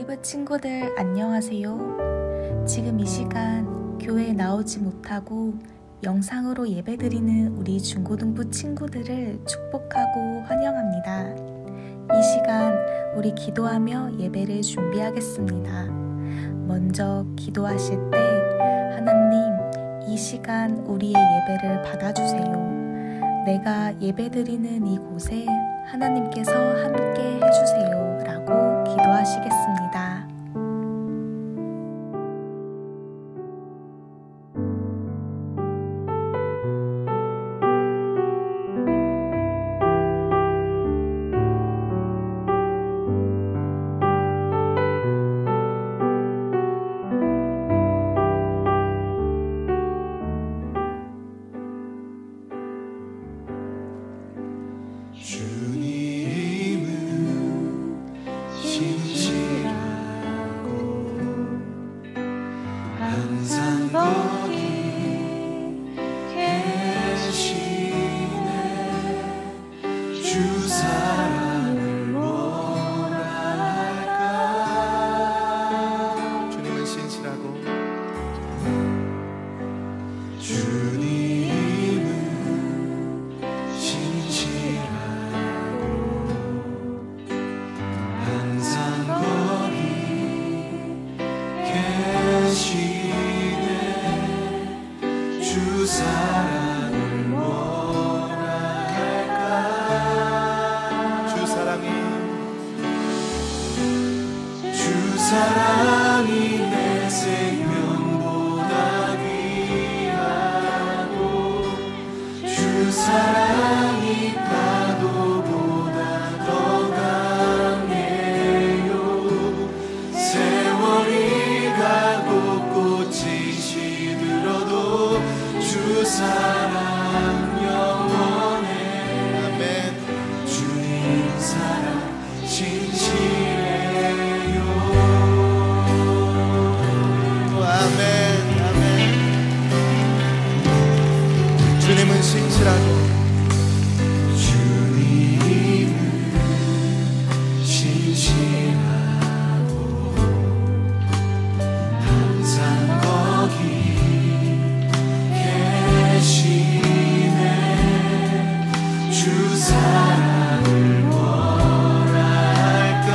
중고등부 친구들 안녕하세요. 지금 이 시간 교회에 나오지 못하고 영상으로 예배드리는 우리 중고등부 친구들을 축복하고 환영합니다. 이 시간 우리 기도하며 예배를 준비하겠습니다. 먼저 기도하실 때 하나님, 이 시간 우리의 예배를 받아주세요. 내가 예배드리는 이곳에 하나님께서 함께 해주세요 라고 기도하시겠습니다. 사랑이 내 생명보다 귀하고 주 사랑이 파도보다 더 강해요. 세월이 가고 꽃이 시들어도 주 사랑 영원해. 아멘. 주님 사랑 진실해. 주님은 신실하고 주님은 신실하고 항상 거기 계시네. 주 사랑을 뭐랄까.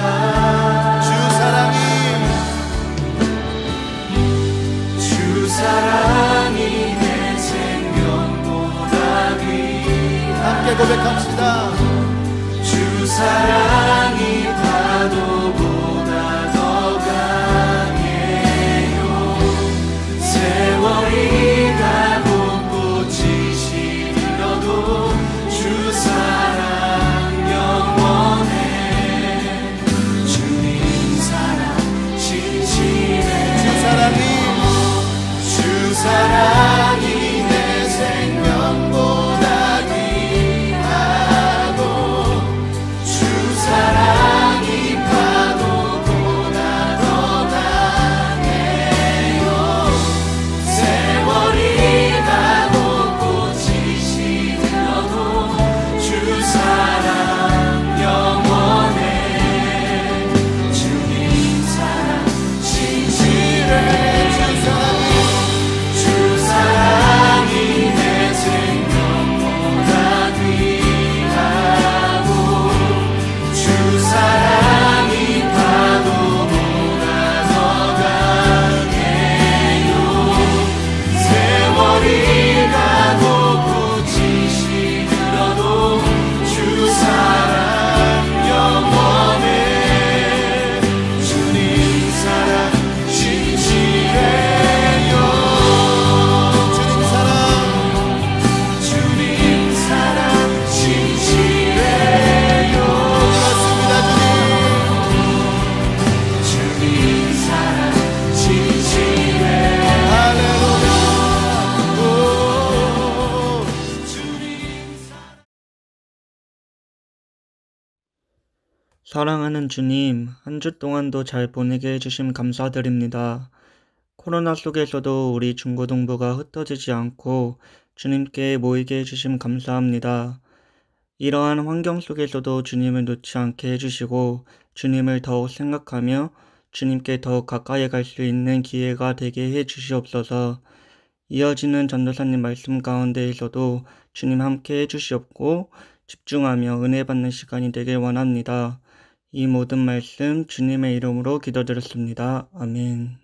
주 사랑이 함께 고백합시다. 주 사랑이 파도보다 더 강해요. 세월이 가고 꽃이 시들어도 주 사랑 영원해. 주님 사랑 진실해. 주 사랑이 내 생명보다 사랑이 파도보다 더 강해요. 세월이 가고 꽃이 시들어도 주 사랑 영원해. 주님 사랑 진실해. 주 사랑이 내 생명보다 귀하고 주 사랑이 파도보다 더 강해요. 세월이 가고 꽃이 시들어도 주 사랑 영원해. 주님 사랑 진실해요. 주님 사랑 진실해요. 사랑하는 주님, 한 주 동안도 잘 보내게 해주심 감사드립니다. 코로나 속에서도 우리 중고등부가 흩어지지 않고 주님께 모이게 해주심 감사합니다. 이러한 환경 속에서도 주님을 놓지 않게 해주시고 주님을 더욱 생각하며 주님께 더 가까이 갈 수 있는 기회가 되게 해 주시옵소서. 이어지는 전도사님 말씀 가운데에서도 주님 함께 해 주시옵고 집중하며 은혜 받는 시간이 되길 원합니다. 이 모든 말씀 주님의 이름으로 기도드렸습니다. 아멘.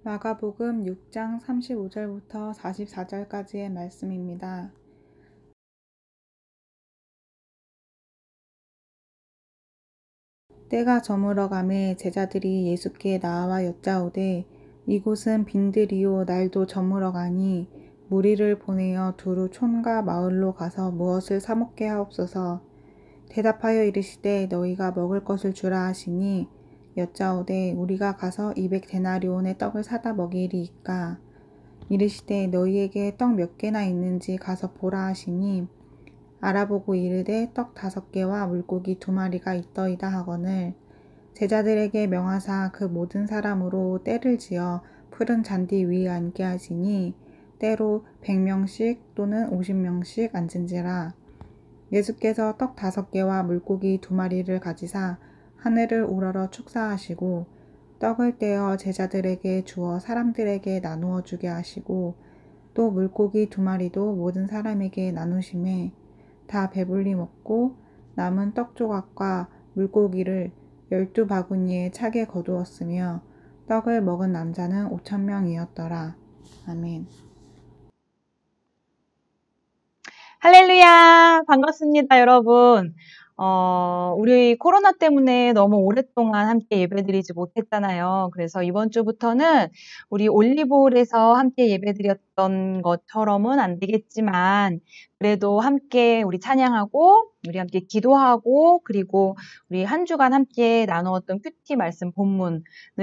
마가복음 6장 35절부터 44절까지의 말씀입니다. 때가 저물어가매 제자들이 예수께 나와 여짜오되 이곳은 빈들이요 날도 저물어가니 무리를 보내어 두루 촌과 마을로 가서 무엇을 사 먹게 하옵소서. 대답하여 이르시되 너희가 먹을 것을 주라 하시니 여짜오되 우리가 가서 200데나리온의 떡을 사다 먹이리이까. 이르시되 너희에게 떡 몇 개나 있는지 가서 보라 하시니 알아보고 이르되 떡 5개와 물고기 2마리가 있더이다 하거늘 제자들에게 명하사 그 모든 사람으로 때를 지어 푸른 잔디 위에 앉게 하시니 때로 100명씩 또는 50명씩 앉은지라. 예수께서 떡 5개와 물고기 2마리를 가지사 하늘을 우러러 축사하시고 떡을 떼어 제자들에게 주어 사람들에게 나누어 주게 하시고 또 물고기 2마리도 모든 사람에게 나누심에 다 배불리 먹고 남은 떡 조각과 물고기를 12바구니에 차게 거두었으며 떡을 먹은 남자는 5,000명이었더라. 아멘. 할렐루야! 반갑습니다, 여러분. 우리 코로나 때문에 너무 오랫동안 함께 예배드리지 못했잖아요. 그래서 이번 주부터는 우리 올리브홀에서 함께 예배드렸던 것처럼은 안 되겠지만, 그래도 함께 우리 찬양하고, 우리 함께 기도하고, 그리고 우리 한 주간 함께 나누었던 큐티 말씀 본문을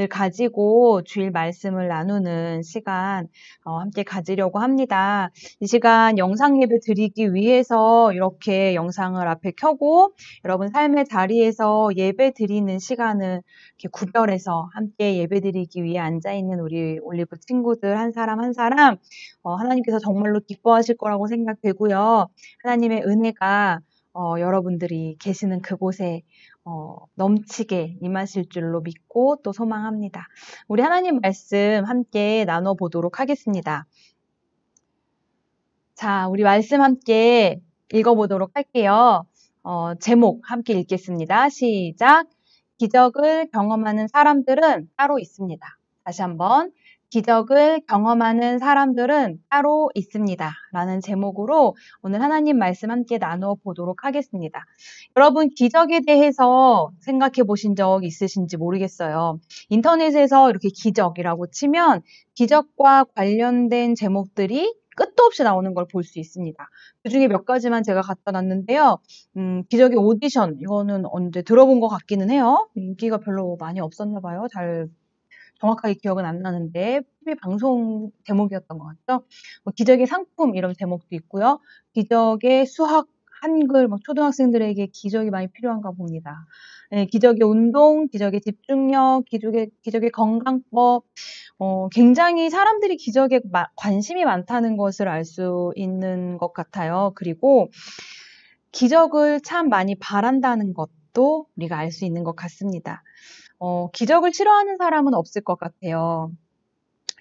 가지고 주일 말씀을 나누는 시간, 함께 가지려고 합니다. 이 시간 영상 예배 드리기 위해서 이렇게 영상을 앞에 켜고 여러분 삶의 자리에서 예배 드리는 시간을 이렇게 구별해서 함께 예배 드리기 위해 앉아있는 우리 올리브 친구들 한 사람 한 사람 하나님께서 정말로 기뻐하실 거라고 생각되고요. 하나님의 은혜가 여러분들이 계시는 그곳에 넘치게 임하실 줄로 믿고 또 소망합니다. 우리 하나님 말씀 함께 나눠보도록 하겠습니다. 자, 우리 말씀 함께 읽어보도록 할게요. 제목 함께 읽겠습니다. 시작! 기적을 경험하는 사람들은 따로 있습니다. 다시 한번 기적을 경험하는 사람들은 따로 있습니다. 라는 제목으로 오늘 하나님 말씀 함께 나누어 보도록 하겠습니다. 여러분 기적에 대해서 생각해 보신 적 있으신지 모르겠어요. 인터넷에서 이렇게 기적이라고 치면 기적과 관련된 제목들이 끝도 없이 나오는 걸 볼 수 있습니다. 그 중에 몇 가지만 제가 갖다 놨는데요. 기적의 오디션, 이거는 언제 들어본 것 같기는 해요. 인기가 별로 많이 없었나 봐요. 잘 정확하게 기억은 안 나는데 TV 방송 제목이었던 것 같죠. 기적의 상품 이런 제목도 있고요. 기적의 수학, 한글, 초등학생들에게 기적이 많이 필요한가 봅니다. 네, 기적의 운동, 기적의 집중력, 기적의 건강법, 굉장히 사람들이 기적에 관심이 많다는 것을 알 수 있는 것 같아요. 그리고 기적을 참 많이 바란다는 것도 우리가 알 수 있는 것 같습니다. 기적을 싫어하는 사람은 없을 것 같아요.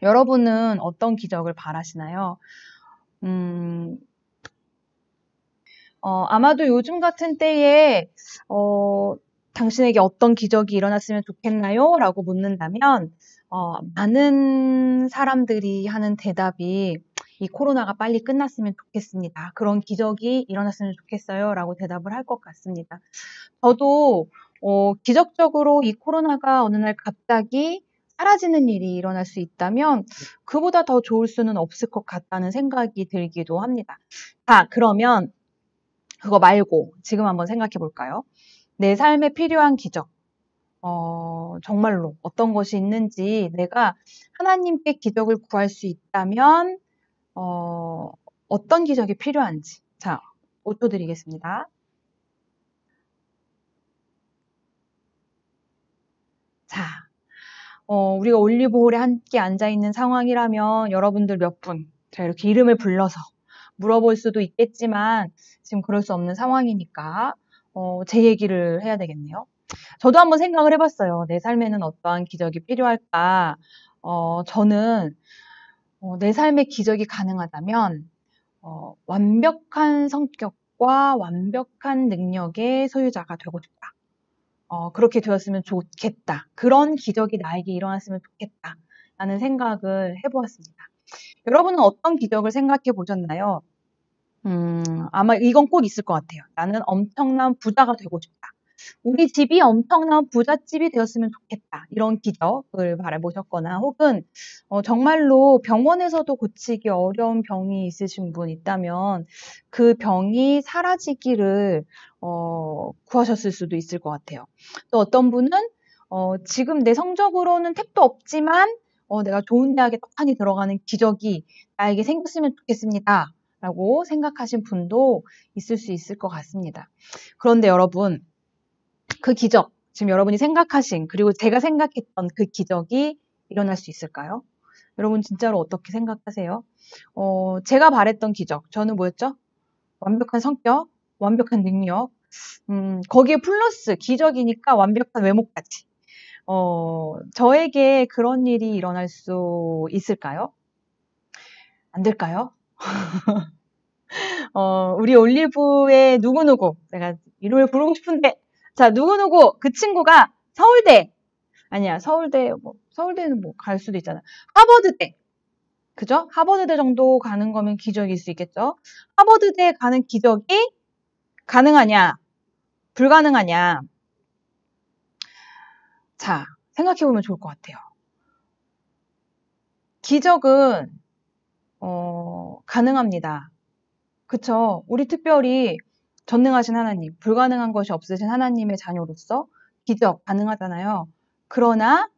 여러분은 어떤 기적을 바라시나요? 아마도 요즘 같은 때에 당신에게 어떤 기적이 일어났으면 좋겠나요? 라고 묻는다면 많은 사람들이 하는 대답이 이 코로나가 빨리 끝났으면 좋겠습니다. 그런 기적이 일어났으면 좋겠어요. 라고 대답을 할 것 같습니다. 저도 기적적으로 이 코로나가 어느 날 갑자기 사라지는 일이 일어날 수 있다면 그보다 더 좋을 수는 없을 것 같다는 생각이 들기도 합니다. 자, 그러면 그거 말고 지금 한번 생각해 볼까요? 내 삶에 필요한 기적. 정말로 어떤 것이 있는지 내가 하나님께 기적을 구할 수 있다면 어떤 기적이 필요한지. 자, 5초 드리겠습니다. 자, 우리가 올리브홀에 함께 앉아있는 상황이라면 여러분들 몇 분, 제가 이렇게 이름을 불러서 물어볼 수도 있겠지만 지금 그럴 수 없는 상황이니까 제 얘기를 해야 되겠네요. 저도 한번 생각을 해봤어요. 내 삶에는 어떠한 기적이 필요할까? 저는 내 삶의 기적이 가능하다면 완벽한 성격과 완벽한 능력의 소유자가 되고 싶다. 그렇게 되었으면 좋겠다. 그런 기적이 나에게 일어났으면 좋겠다. 라는 생각을 해보았습니다. 여러분은 어떤 기적을 생각해 보셨나요? 아마 이건 꼭 있을 것 같아요. 나는 엄청난 부자가 되고 싶다. 우리 집이 엄청난 부잣집이 되었으면 좋겠다. 이런 기적을 바라보셨거나 혹은 정말로 병원에서도 고치기 어려운 병이 있으신 분 있다면 그 병이 사라지기를 구하셨을 수도 있을 것 같아요. 또 어떤 분은 지금 내 성적으로는 택도 없지만 내가 좋은 대학에 떡하니 들어가는 기적이 나에게 생겼으면 좋겠습니다. 라고 생각하신 분도 있을 수 있을 것 같습니다. 그런데 여러분, 그 기적, 지금 여러분이 생각하신 그리고 제가 생각했던 그 기적이 일어날 수 있을까요? 여러분 진짜로 어떻게 생각하세요? 제가 바랬던 기적, 저는 뭐였죠? 완벽한 성격, 완벽한 능력, 거기에 플러스 기적이니까 완벽한 외모까지. 저에게 그런 일이 일어날 수 있을까요? 안 될까요? 우리 올리브의 누구누구, 내가 이름을 부르고 싶은데, 자, 누구누구, 그 친구가 서울대, 아니야, 서울대는 뭐 갈 수도 있잖아. 하버드대, 그죠? 하버드대 정도 가는 거면 기적일 수 있겠죠? 하버드대 가는 기적이 가능하냐, 불가능하냐. 자, 생각해보면 좋을 것 같아요. 기적은, 가능합니다. 그쵸? 우리 특별히 전능하신 하나님, 불가능한 것이 없으신 하나님의 자녀로서 기적 가능하잖아요. 그러나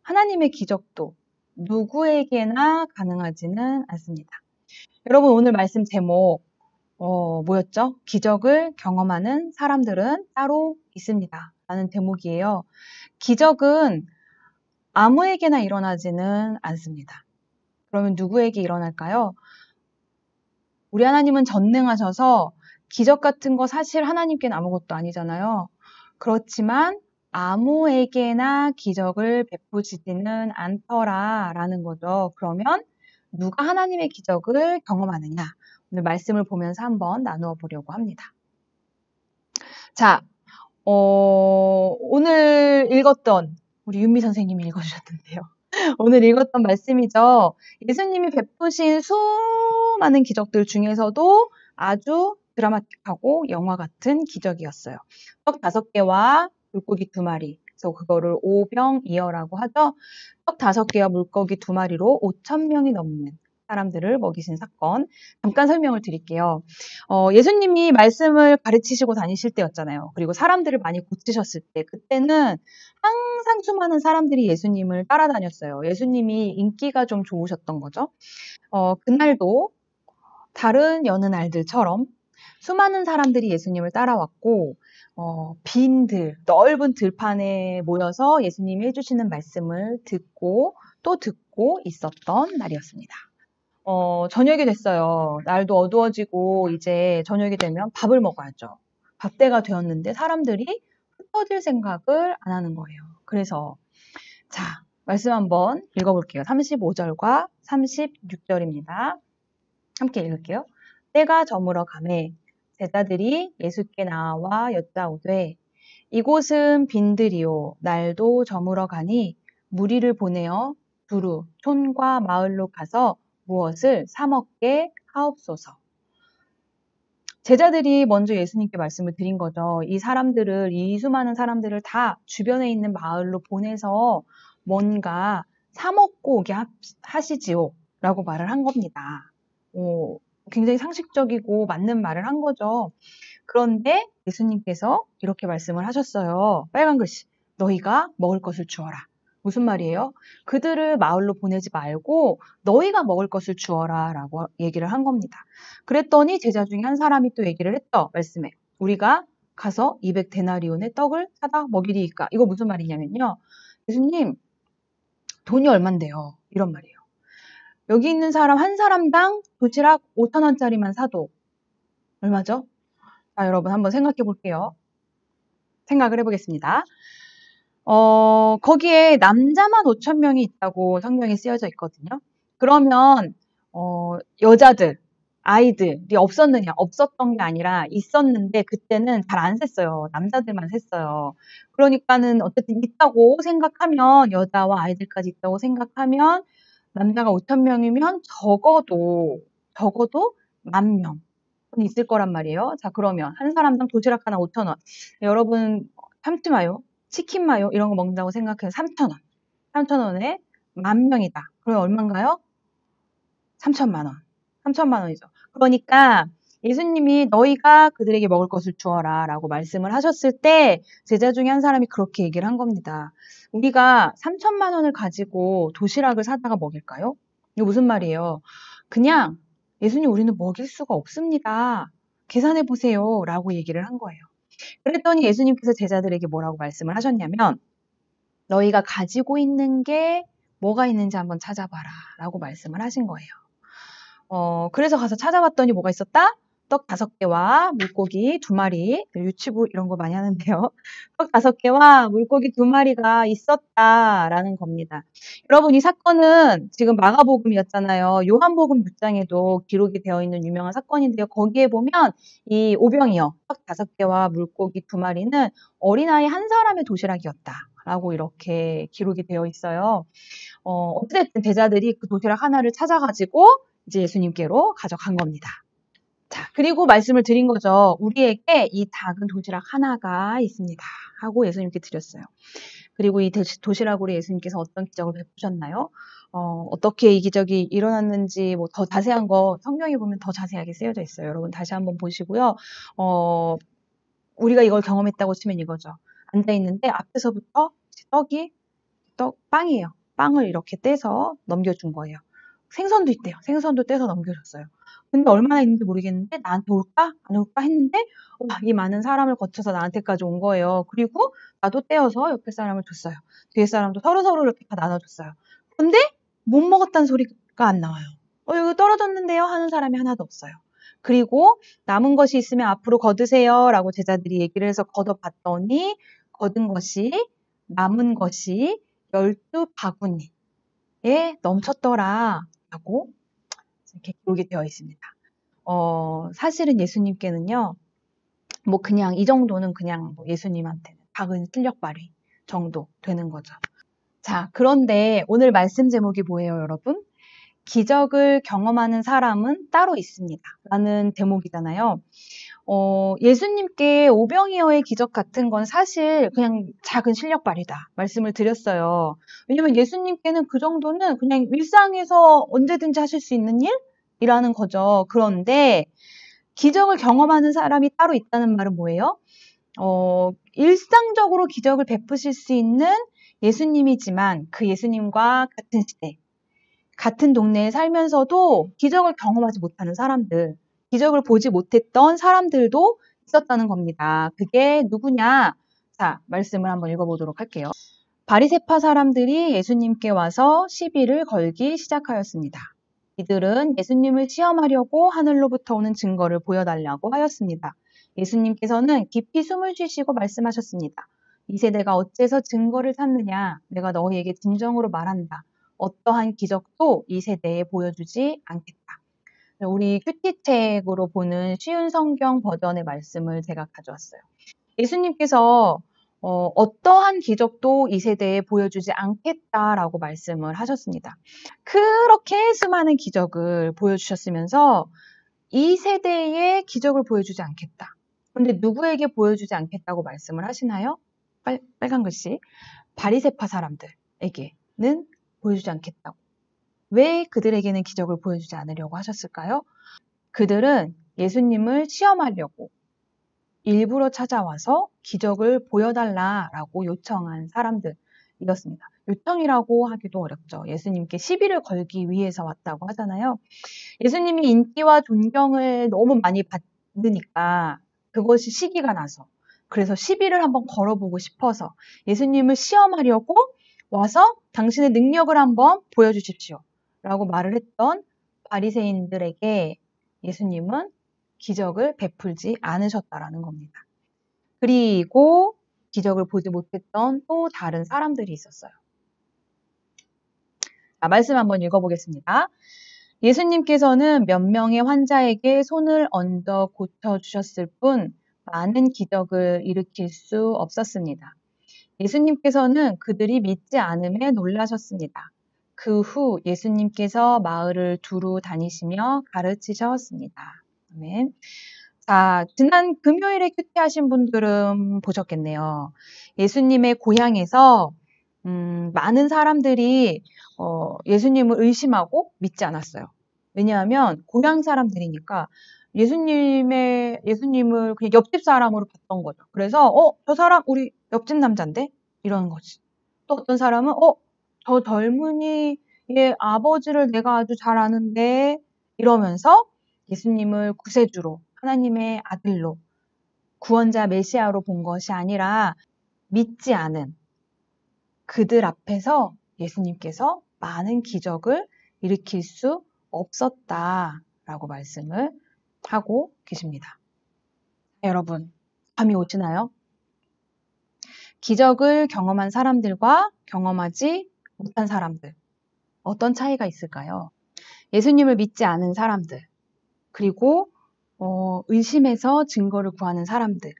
하나님의 기적도 누구에게나 가능하지는 않습니다. 여러분 오늘 말씀 제목 뭐였죠? 기적을 경험하는 사람들은 따로 있습니다. 라는 제목이에요. 기적은 아무에게나 일어나지는 않습니다. 그러면 누구에게 일어날까요? 우리 하나님은 전능하셔서 기적 같은 거 사실 하나님께는 아무것도 아니잖아요. 그렇지만 아무에게나 기적을 베푸시지는 않더라라는 거죠. 그러면 누가 하나님의 기적을 경험하느냐? 오늘 말씀을 보면서 한번 나누어 보려고 합니다. 자, 오늘 읽었던 우리 윤미 선생님이 읽어주셨는데요. 오늘 읽었던 말씀이죠. 예수님이 베푸신 수많은 기적들 중에서도 아주 드라마틱하고 영화 같은 기적이었어요. 떡 5개와 물고기 2마리. 그래서 그거를 오병이어라고 하죠. 떡 5개와 물고기 2마리로 5,000명이 넘는 사람들을 먹이신 사건. 잠깐 설명을 드릴게요. 예수님이 말씀을 가르치시고 다니실 때였잖아요. 그리고 사람들을 많이 고치셨을 때, 그때는 항상 수많은 사람들이 예수님을 따라다녔어요. 예수님이 인기가 좀 좋으셨던 거죠. 그날도 다른 여느 날들처럼 수많은 사람들이 예수님을 따라왔고, 넓은 들판에 모여서 예수님이 해주시는 말씀을 듣고 또 듣고 있었던 날이었습니다. 저녁이 됐어요. 날도 어두워지고 이제 저녁이 되면 밥을 먹어야죠. 밥때가 되었는데 사람들이 흩어질 생각을 안 하는 거예요. 그래서 자, 말씀 한번 읽어볼게요. 35절과 36절입니다. 함께 읽을게요. 때가 저물어 가매 제자들이 예수께 나와 여짜오되 이곳은 빈들이요 날도 저물어 가니 무리를 보내어 두루 촌과 마을로 가서 무엇을 사 먹게 하옵소서. 제자들이 먼저 예수님께 말씀을 드린 거죠. 이 수많은 사람들을 다 주변에 있는 마을로 보내서 뭔가 사 먹고 오게 하시지요. 라고 말을 한 겁니다. 굉장히 상식적이고 맞는 말을 한 거죠. 그런데 예수님께서 이렇게 말씀을 하셨어요. 빨간 글씨, 너희가 먹을 것을 주어라. 무슨 말이에요? 그들을 마을로 보내지 말고 너희가 먹을 것을 주어라 라고 얘기를 한 겁니다. 그랬더니 제자 중에 한 사람이 또 얘기를 했죠. 말씀에. 우리가 가서 200데나리온의 떡을 사다 먹이리이까. 이거 무슨 말이냐면요. 예수님, 돈이 얼만데요? 이런 말이에요. 여기 있는 사람 한 사람당 도시락 5,000원짜리만 사도 얼마죠? 자, 여러분 한번 생각해 볼게요. 생각을 해보겠습니다. 거기에 남자만 5,000명이 있다고 성경에 쓰여져 있거든요. 그러면 여자들, 아이들이 없었느냐? 없었던 게 아니라 있었는데 그때는 잘 안 셌어요. 남자들만 셌어요. 그러니까는 어쨌든 있다고 생각하면 여자와 아이들까지 있다고 생각하면 남자가 5,000명이면 적어도 10,000명 있을 거란 말이에요. 자, 그러면 한 사람당 도시락 하나 5,000원. 여러분 참지 마요. 치킨 마요 이런 거 먹는다고 생각해요. 3,000원. 3,000원에 10,000명이다. 그럼 얼마인가요? 3,000만 원. 3,000만 원이죠. 그러니까 예수님이 너희가 그들에게 먹을 것을 주어라 라고 말씀을 하셨을 때 제자 중에 한 사람이 그렇게 얘기를 한 겁니다. 우리가 3,000만 원을 가지고 도시락을 사다가 먹일까요? 이거 무슨 말이에요? 그냥 예수님 우리는 먹일 수가 없습니다. 계산해 보세요 라고 얘기를 한 거예요. 그랬더니 예수님께서 제자들에게 뭐라고 말씀을 하셨냐면 너희가 가지고 있는 게 뭐가 있는지 한번 찾아봐라 라고 말씀을 하신 거예요. 그래서 가서 찾아봤더니 뭐가 있었다? 떡 5개와 물고기 2마리, 유치부 이런 거 많이 하는데요. 떡 5개와 물고기 2마리가 있었다라는 겁니다. 여러분 이 사건은 지금 마가복음이었잖아요. 요한복음 6장에도 기록이 되어 있는 유명한 사건인데요. 거기에 보면 이 오병이어, 떡 5개와 물고기 2마리는 어린아이 한 사람의 도시락이었다라고 이렇게 기록이 되어 있어요. 어쨌든 제자들이 그 도시락 하나를 찾아가지고 이제 예수님께로 가져간 겁니다. 자, 그리고 말씀을 드린 거죠. 우리에게 이 작은 도시락 하나가 있습니다. 하고 예수님께 드렸어요. 그리고 이 도시락으로 예수님께서 어떤 기적을 베푸셨나요? 어떻게 이 기적이 일어났는지 뭐 더 자세한 거 성경에 보면 더 자세하게 쓰여져 있어요. 여러분 다시 한번 보시고요. 우리가 이걸 경험했다고 치면 이거죠. 앉아 있는데 앞에서부터 빵이에요. 빵을 이렇게 떼서 넘겨준 거예요. 생선도 있대요. 생선도 떼서 넘겨줬어요. 근데 얼마나 있는지 모르겠는데 나한테 올까? 안 올까? 했는데 이 많은 사람을 거쳐서 나한테까지 온 거예요. 그리고 나도 떼어서 옆에 사람을 줬어요. 뒤에 사람도 서로서로 이렇게 다 나눠줬어요. 근데 못 먹었다는 소리가 안 나와요. 이거 떨어졌는데요? 하는 사람이 하나도 없어요. 그리고 남은 것이 있으면 앞으로 거두세요 라고 제자들이 얘기를 해서 걷어봤더니 거둔 것이 남은 것이 12바구니에 넘쳤더라 라고 이렇게 기록이 되어 있습니다. 사실은 예수님께는요, 뭐 그냥 이 정도는 그냥 예수님한테는 작은 실력 발휘 정도 되는 거죠. 자, 그런데 오늘 말씀 제목이 뭐예요, 여러분? 기적을 경험하는 사람은 따로 있습니다. 라는 제목이잖아요. 예수님께 오병이어의 기적 같은 건 사실 그냥 작은 실력 발휘다 말씀을 드렸어요. 왜냐면 예수님께는 그 정도는 그냥 일상에서 언제든지 하실 수 있는 일이라는 거죠. 그런데 기적을 경험하는 사람이 따로 있다는 말은 뭐예요? 일상적으로 기적을 베푸실 수 있는 예수님이지만 그 예수님과 같은 시대, 같은 동네에 살면서도 기적을 경험하지 못하는 사람들, 기적을 보지 못했던 사람들도 있었다는 겁니다. 그게 누구냐? 자, 말씀을 한번 읽어보도록 할게요. 바리새파 사람들이 예수님께 와서 시비를 걸기 시작하였습니다. 이들은 예수님을 시험하려고 하늘로부터 오는 증거를 보여달라고 하였습니다. 예수님께서는 깊이 숨을 쉬시고 말씀하셨습니다. 이 세대가 어째서 증거를 찾느냐? 내가 너희에게 진정으로 말한다. 어떠한 기적도 이 세대에 보여주지 않겠다. 우리 큐티책으로 보는 쉬운 성경 버전의 말씀을 제가 가져왔어요. 예수님께서 어떠한 기적도 이 세대에 보여주지 않겠다라고 말씀을 하셨습니다. 그렇게 수많은 기적을 보여주셨으면서 이 세대에 기적을 보여주지 않겠다. 그런데 누구에게 보여주지 않겠다고 말씀을 하시나요? 빨간 글씨. 바리새파 사람들에게는 보여주지 않겠다고. 왜 그들에게는 기적을 보여주지 않으려고 하셨을까요? 그들은 예수님을 시험하려고 일부러 찾아와서 기적을 보여달라라고 요청한 사람들이었습니다. 요청이라고 하기도 어렵죠. 예수님께 시비를 걸기 위해서 왔다고 하잖아요. 예수님이 인기와 존경을 너무 많이 받으니까 그것이 시기가 나서 그래서 시비를 한번 걸어보고 싶어서 예수님을 시험하려고 와서 당신의 능력을 한번 보여주십시오 라고 말을 했던 바리새인들에게 예수님은 기적을 베풀지 않으셨다라는 겁니다. 그리고 기적을 보지 못했던 또 다른 사람들이 있었어요. 자, 말씀 한번 읽어보겠습니다. 예수님께서는 몇 명의 환자에게 손을 얹어 고쳐주셨을 뿐 많은 기적을 일으킬 수 없었습니다. 예수님께서는 그들이 믿지 않음에 놀라셨습니다. 그 후 예수님께서 마을을 두루 다니시며 가르치셨습니다. 아멘. 자, 지난 금요일에 큐티하신 분들은 보셨겠네요. 예수님의 고향에서 많은 사람들이 예수님을 의심하고 믿지 않았어요. 왜냐하면 고향 사람들이니까 예수님을 그냥 옆집 사람으로 봤던 거죠. 그래서 저 사람 우리 옆집 남자인데? 이러는 거지. 또 어떤 사람은 저 젊은이의 아버지를 내가 아주 잘 아는데 이러면서 예수님을 구세주로 하나님의 아들로 구원자 메시아로 본 것이 아니라 믿지 않은 그들 앞에서 예수님께서 많은 기적을 일으킬 수 없었다라고 말씀을 하고 계십니다. 여러분, 감이 오시나요? 기적을 경험한 사람들과 경험하지 못한 사람들, 어떤 차이가 있을까요? 예수님을 믿지 않은 사람들, 그리고 의심해서 증거를 구하는 사람들,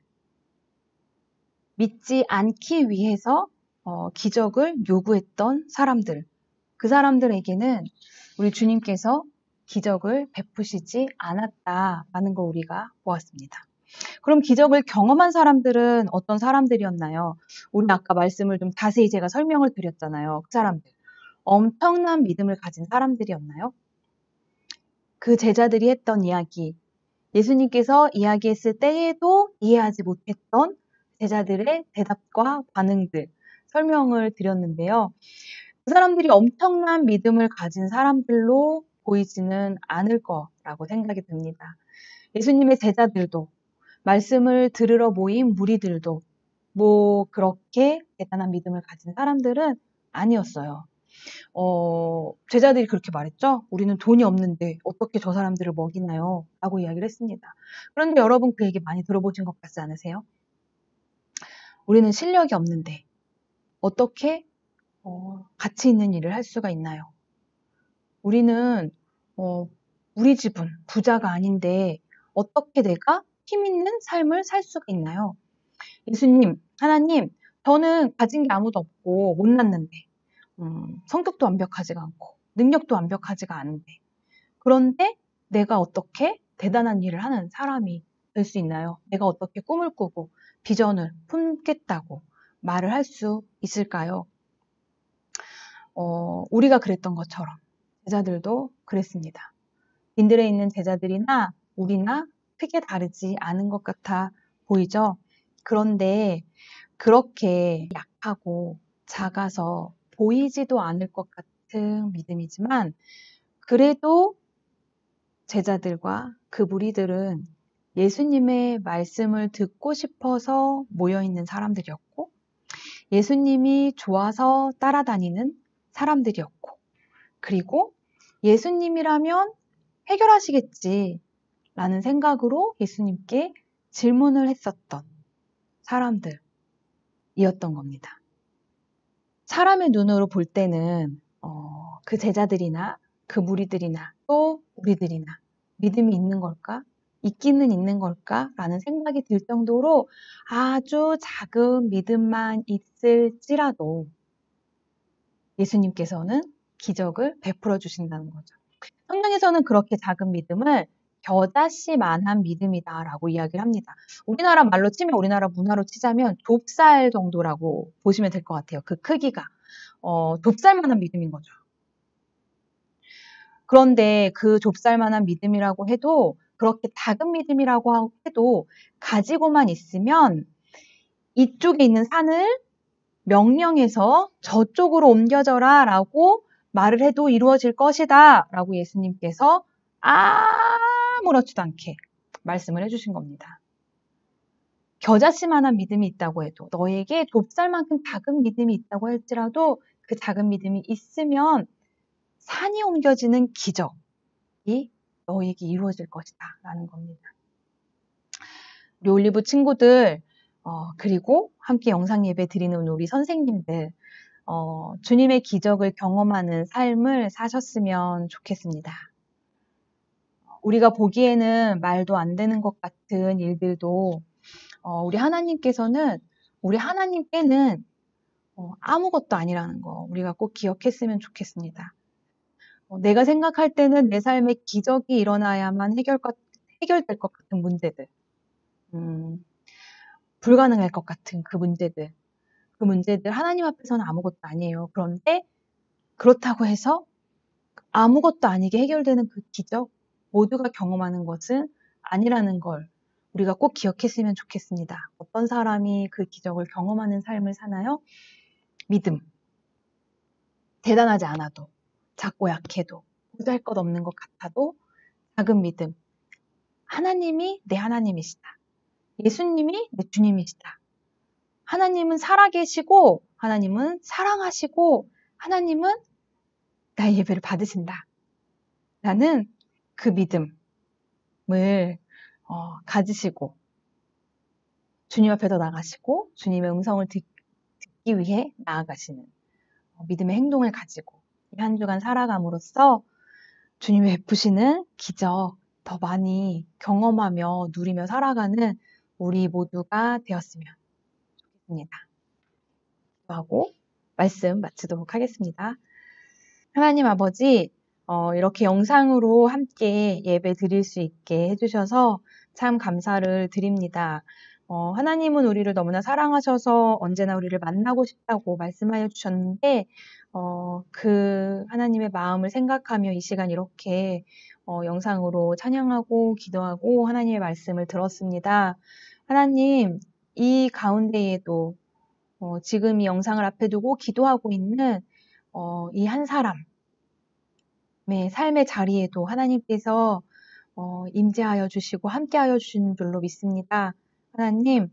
믿지 않기 위해서 기적을 요구했던 사람들, 그 사람들에게는 우리 주님께서 기적을 베푸시지 않았다라는 걸 우리가 보았습니다. 그럼 기적을 경험한 사람들은 어떤 사람들이었나요? 우리 아까 말씀을 좀 자세히 제가 설명을 드렸잖아요. 그 사람들. 엄청난 믿음을 가진 사람들이었나요? 그 제자들이 했던 이야기, 예수님께서 이야기했을 때에도 이해하지 못했던 제자들의 대답과 반응들 설명을 드렸는데요. 그 사람들이 엄청난 믿음을 가진 사람들로 보이지는 않을 거라고 생각이 듭니다. 예수님의 제자들도 말씀을 들으러 모인 무리들도 그렇게 대단한 믿음을 가진 사람들은 아니었어요. 제자들이 그렇게 말했죠. 우리는 돈이 없는데 어떻게 저 사람들을 먹이나요? 라고 이야기를 했습니다. 그런데 여러분 그 얘기 많이 들어보신 것 같지 않으세요? 우리는 실력이 없는데 어떻게 가치 있는 일을 할 수가 있나요? 우리는 우리 집은 부자가 아닌데 어떻게 내가 힘 있는 삶을 살 수가 있나요? 예수님, 하나님, 저는 가진 게 아무도 없고 못났는데 성격도 완벽하지가 않고 능력도 완벽하지가 않은데 그런데 내가 어떻게 대단한 일을 하는 사람이 될 수 있나요? 내가 어떻게 꿈을 꾸고 비전을 품겠다고 말을 할 수 있을까요? 우리가 그랬던 것처럼 제자들도 그랬습니다. 빈들에 있는 제자들이나 우리나 크게 다르지 않은 것 같아 보이죠? 그런데 그렇게 약하고 작아서 보이지도 않을 것 같은 믿음이지만 그래도 제자들과 그 무리들은 예수님의 말씀을 듣고 싶어서 모여있는 사람들이었고 예수님이 좋아서 따라다니는 사람들이었고 그리고 예수님이라면 해결하시겠지 라는 생각으로 예수님께 질문을 했었던 사람들이었던 겁니다. 사람의 눈으로 볼 때는 그 제자들이나 그 무리들이나 또 우리들이나 믿음이 있는 걸까? 있기는 있는 걸까? 라는 생각이 들 정도로 아주 작은 믿음만 있을지라도 예수님께서는 기적을 베풀어 주신다는 거죠. 성경에서는 그렇게 작은 믿음을 겨자씨만한 믿음이다라고 이야기를 합니다. 우리나라 말로 치면 우리나라 문화로 치자면 좁쌀 정도라고 보시면 될 것 같아요. 그 크기가 좁쌀만한 믿음인 거죠. 그런데 그 좁쌀만한 믿음이라고 해도 그렇게 작은 믿음이라고 해도 가지고만 있으면 이쪽에 있는 산을 명령해서 저쪽으로 옮겨져라 라고 말을 해도 이루어질 것이다 라고 예수님께서 아무렇지도 않게 말씀을 해주신 겁니다. 겨자씨만한 믿음이 있다고 해도 너에게 좁쌀만큼 작은 믿음이 있다고 할지라도 그 작은 믿음이 있으면 산이 옮겨지는 기적이 너에게 이루어질 것이다 라는 겁니다. 우리 올리브 친구들, 그리고 함께 영상 예배 드리는 우리 선생님들, 주님의 기적을 경험하는 삶을 사셨으면 좋겠습니다. 우리가 보기에는 말도 안 되는 것 같은 일들도 우리 하나님께는 아무것도 아니라는 거 우리가 꼭 기억했으면 좋겠습니다. 내가 생각할 때는 내 삶에 기적이 일어나야만 해결될 것 같은 문제들, 불가능할 것 같은 그 문제들 하나님 앞에서는 아무것도 아니에요. 그런데 그렇다고 해서 아무것도 아니게 해결되는 그 기적, 모두가 경험하는 것은 아니라는 걸 우리가 꼭 기억했으면 좋겠습니다. 어떤 사람이 그 기적을 경험하는 삶을 사나요? 믿음. 대단하지 않아도, 작고 약해도, 보잘것없는 것 같아도 작은 믿음. 하나님이 내 하나님이시다. 예수님이 내 주님이시다. 하나님은 살아계시고, 하나님은 사랑하시고, 하나님은 나의 예배를 받으신다. 라는 그 믿음을 가지시고 주님 앞에서 나가시고 주님의 음성을 듣기 위해 나아가시는 믿음의 행동을 가지고 이 한 주간 살아감으로써 주님이 베푸시는 기적 더 많이 경험하며 누리며 살아가는 우리 모두가 되었으면 좋겠습니다. 기도하고 말씀 마치도록 하겠습니다. 하나님 아버지, 이렇게 영상으로 함께 예배 드릴 수 있게 해주셔서 참 감사를 드립니다. 하나님은 우리를 너무나 사랑하셔서 언제나 우리를 만나고 싶다고 말씀하여 주셨는데, 그 하나님의 마음을 생각하며 이 시간 이렇게 영상으로 찬양하고 기도하고 하나님의 말씀을 들었습니다. 하나님, 이 가운데에도 지금 이 영상을 앞에 두고 기도하고 있는 이 한 사람의 삶의 자리에도 하나님께서 임재하여 주시고 함께하여 주시는 줄로 믿습니다. 하나님,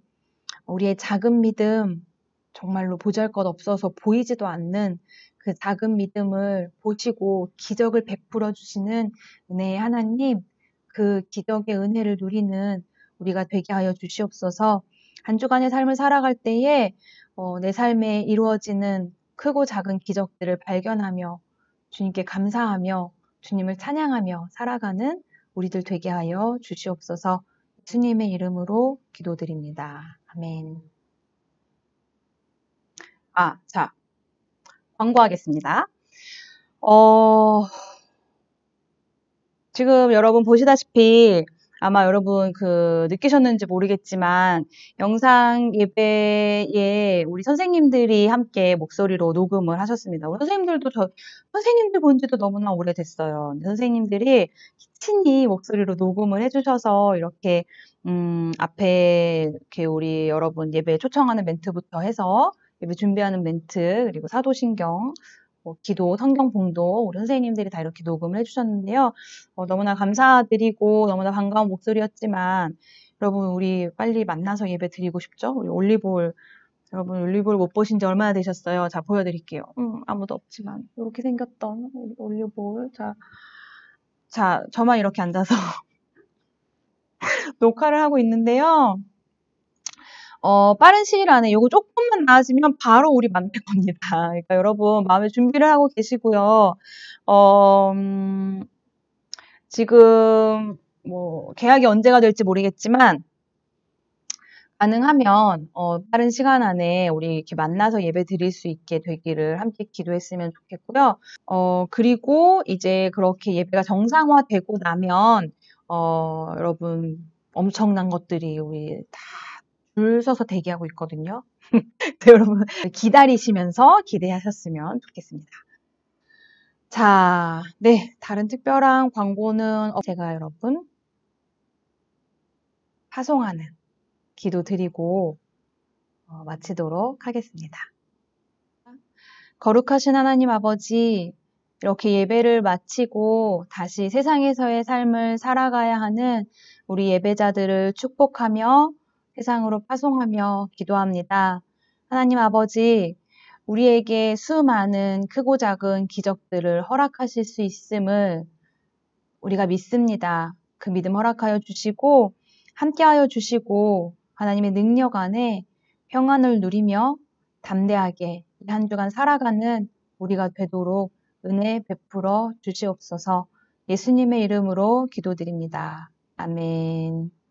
우리의 작은 믿음, 정말로 보잘것없어서 보이지도 않는 그 작은 믿음을 보시고 기적을 베풀어 주시는 은혜의 하나님, 그 기적의 은혜를 누리는 우리가 되게 하여 주시옵소서. 한 주간의 삶을 살아갈 때에 내 삶에 이루어지는 크고 작은 기적들을 발견하며 주님께 감사하며 주님을 찬양하며 살아가는 우리들 되게 하여 주시옵소서. 예수님의 이름으로 기도드립니다. 아멘. 자, 광고하겠습니다. 지금 여러분 보시다시피 아마 여러분 느끼셨는지 모르겠지만 영상 예배에 우리 선생님들이 함께 목소리로 녹음을 하셨습니다. 우리 선생님들 본 지도 너무나 오래됐어요. 선생님들이 친히 목소리로 녹음을 해주셔서 이렇게 앞에 이렇게 우리 여러분 예배 초청하는 멘트부터 해서 예배 준비하는 멘트 그리고 사도신경 기도, 성경 봉도 우리 선생님들이 다 이렇게 녹음을 해주셨는데요. 너무나 감사드리고 너무나 반가운 목소리였지만 여러분 우리 빨리 만나서 예배 드리고 싶죠? 우리 올리브올 여러분 올리브올 못 보신 지 얼마나 되셨어요? 자 보여드릴게요. 아무도 없지만 이렇게 생겼던 올리브올 자 저만 이렇게 앉아서 녹화를 하고 있는데요. 빠른 시일 안에 요거 조금만 나아지면 바로 우리 만날 겁니다. 그러니까 여러분 마음의 준비를 하고 계시고요. 지금 계약이 언제가 될지 모르겠지만 가능하면 빠른 시간 안에 우리 이렇게 만나서 예배 드릴 수 있게 되기를 함께 기도했으면 좋겠고요. 그리고 이제 그렇게 예배가 정상화되고 나면 여러분 엄청난 것들이 우리 다 줄 서서 대기하고 있거든요. 여러분 기다리시면서 기대하셨으면 좋겠습니다. 자, 네, 다른 특별한 광고는 제가 여러분 파송하는 기도 드리고 마치도록 하겠습니다. 거룩하신 하나님 아버지, 이렇게 예배를 마치고 다시 세상에서의 삶을 살아가야 하는 우리 예배자들을 축복하며 세상으로 파송하며 기도합니다. 하나님 아버지, 우리에게 수많은 크고 작은 기적들을 허락하실 수 있음을 우리가 믿습니다. 그 믿음 허락하여 주시고 함께하여 주시고 하나님의 능력 안에 평안을 누리며 담대하게 이 한 주간 살아가는 우리가 되도록 은혜 베풀어 주시옵소서. 예수님의 이름으로 기도드립니다. 아멘.